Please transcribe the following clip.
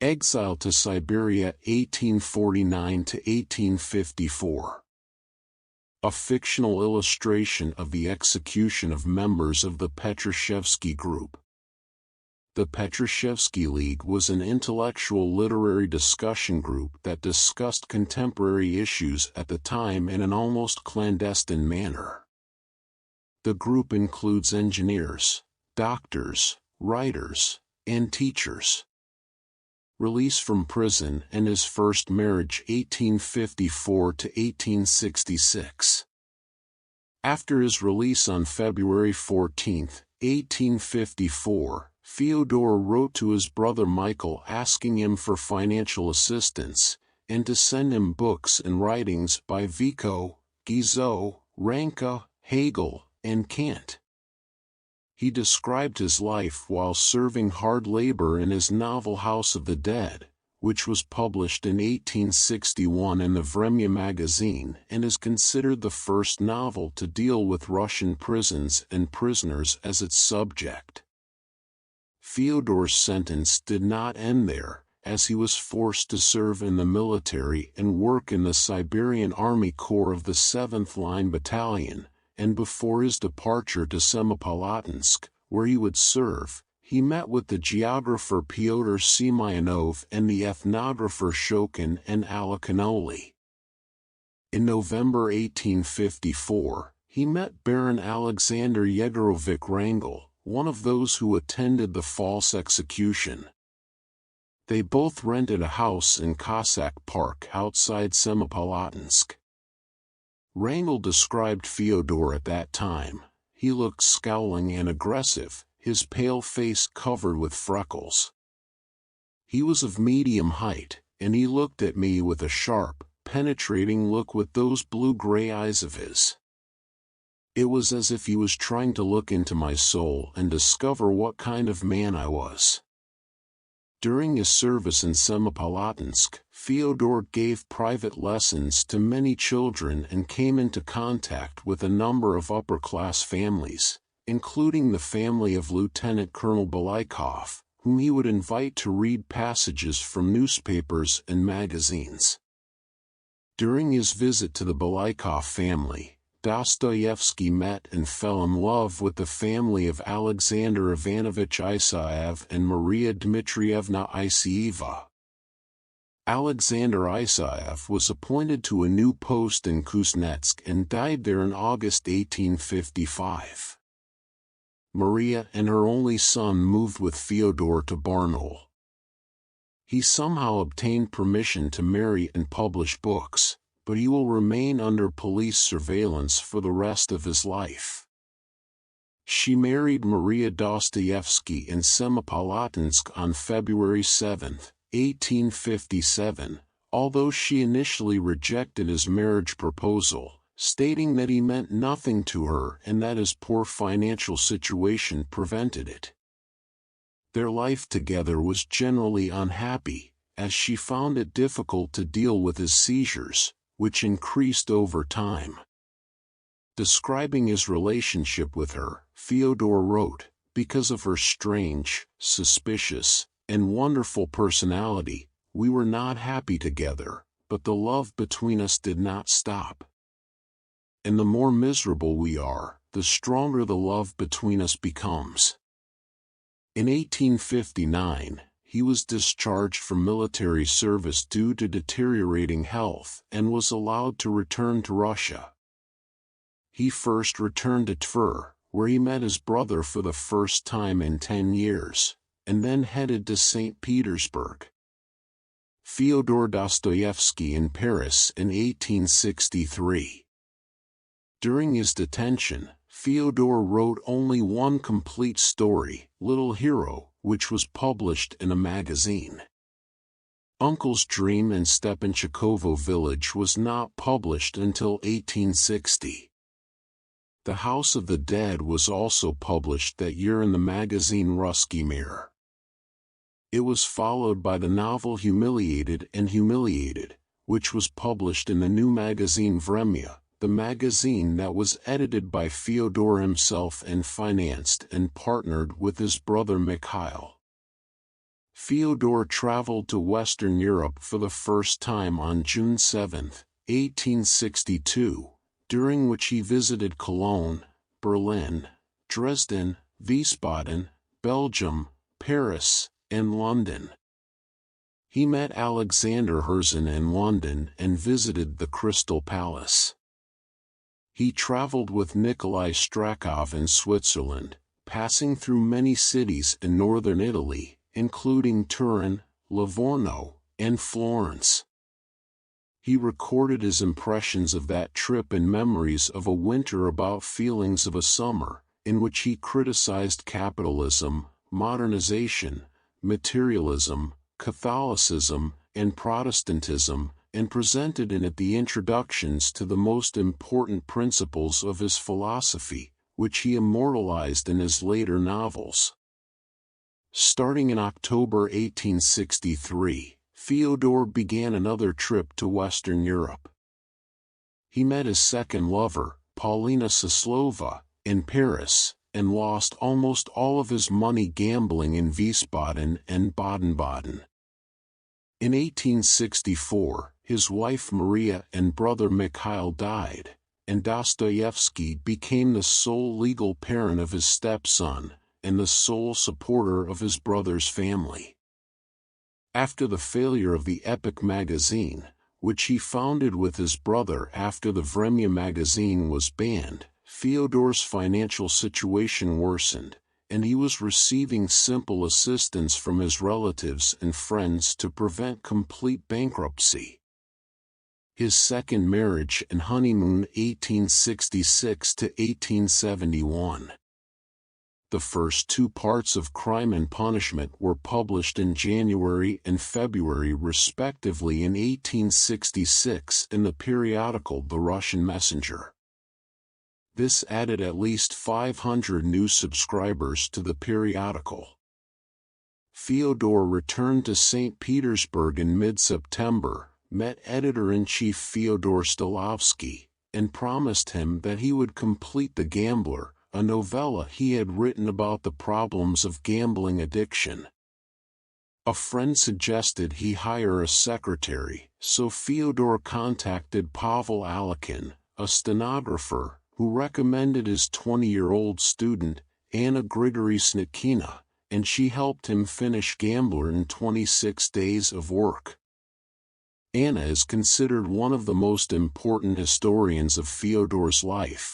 Exile to Siberia 1849–1854. A fictional illustration of the execution of members of the Dostoevsky group. The Dostoevsky League was an intellectual literary discussion group that discussed contemporary issues at the time in an almost clandestine manner. The group includes engineers, doctors, writers, and teachers. Release from prison and his first marriage 1854–1866. After his release on February 14, 1854, Fyodor wrote to his brother Michael asking him for financial assistance, and to send him books and writings by Vico, Guizot, Ranke, Hegel, and Kant. He described his life while serving hard labor in his novel House of the Dead, which was published in 1861 in the Vremya magazine and is considered the first novel to deal with Russian prisons and prisoners as its subject. Fyodor's sentence did not end there, as he was forced to serve in the military and work in the Siberian Army Corps of the 7th Line Battalion, and before his departure to Semipalatinsk, where he would serve, he met with the geographer Pyotr Semyonov and the ethnographer Shokin and Alakanoli. In November 1854, he met Baron Alexander Yegorovich Wrangel, one of those who attended the false execution. They both rented a house in Cossack Park outside Semipalatinsk. Wrangel described Fyodor at that time. He looked scowling and aggressive, his pale face covered with freckles. He was of medium height, and he looked at me with a sharp, penetrating look with those blue-gray eyes of his. It was as if he was trying to look into my soul and discover what kind of man I was. During his service in Semipalatinsk, Fyodor gave private lessons to many children and came into contact with a number of upper-class families, including the family of Lieutenant Colonel Balaikov, whom he would invite to read passages from newspapers and magazines. During his visit to the Balaikov family, Dostoevsky met and fell in love with the family of Alexander Ivanovich Isaev and Maria Dmitrievna Isaeva. Alexander Isaev was appointed to a new post in Kuznetsk and died there in August 1855. Maria and her only son moved with Fyodor to Barnaul. He somehow obtained permission to marry and publish books, but he will remain under police surveillance for the rest of his life. She married Maria Dostoevsky in Semipalatinsk on February 7, 1857, although she initially rejected his marriage proposal, stating that he meant nothing to her and that his poor financial situation prevented it. Their life together was generally unhappy, as she found it difficult to deal with his seizures, which increased over time. Describing his relationship with her, Fyodor wrote, "Because of her strange, suspicious, and wonderful personality, we were not happy together, but the love between us did not stop. And the more miserable we are, the stronger the love between us becomes." In 1859, he was discharged from military service due to deteriorating health and was allowed to return to Russia. He first returned to Tver, where he met his brother for the first time in 10 years, and then headed to St. Petersburg. Fyodor Dostoevsky in Paris in 1863. During his detention, Fyodor wrote only one complete story, Little Hero, which was published in a magazine. Uncle's Dream in Stepanchikovo village was not published until 1860. The House of the Dead was also published that year in the magazine Russky Mir. It was followed by the novel Humiliated and Humiliated, which was published in the new magazine Vremya, the magazine that was edited by Fyodor himself and financed and partnered with his brother Mikhail. Fyodor traveled to Western Europe for the first time on June 7, 1862, during which he visited Cologne, Berlin, Dresden, Wiesbaden, Belgium, Paris, and London. He met Alexander Herzen in London and visited the Crystal Palace. He traveled with Nikolai Strakov in Switzerland, passing through many cities in northern Italy, including Turin, Livorno, and Florence. He recorded his impressions of that trip and memories of a winter about feelings of a summer, in which he criticized capitalism, modernization, materialism, Catholicism, and Protestantism, and presented in it the introductions to the most important principles of his philosophy, which he immortalized in his later novels. Starting in October 1863, Fyodor began another trip to Western Europe. He met his second lover, Paulina Soslova, in Paris, and lost almost all of his money gambling in Wiesbaden and Baden-Baden. In 1864, his wife Maria and brother Mikhail died, and Dostoevsky became the sole legal parent of his stepson, and the sole supporter of his brother's family. After the failure of the Epic magazine, which he founded with his brother after the Vremya magazine was banned, Fyodor's financial situation worsened, and he was receiving simple assistance from his relatives and friends to prevent complete bankruptcy. His second marriage and honeymoon 1866 to 1871. The first two parts of Crime and Punishment were published in January and February respectively in 1866 in the periodical The Russian Messenger. This added at least 500 new subscribers to the periodical. Fyodor returned to St. Petersburg in mid-September, met editor-in-chief Fyodor Stolovsky, and promised him that he would complete The Gambler, a novella he had written about the problems of gambling addiction. A friend suggested he hire a secretary, so Fyodor contacted Pavel Alekin, a stenographer, who recommended his 20-year-old student, Anna Grigory-Snitkina, and she helped him finish Gambler in 26 days of work. Anna is considered one of the most important historians of Fyodor's life,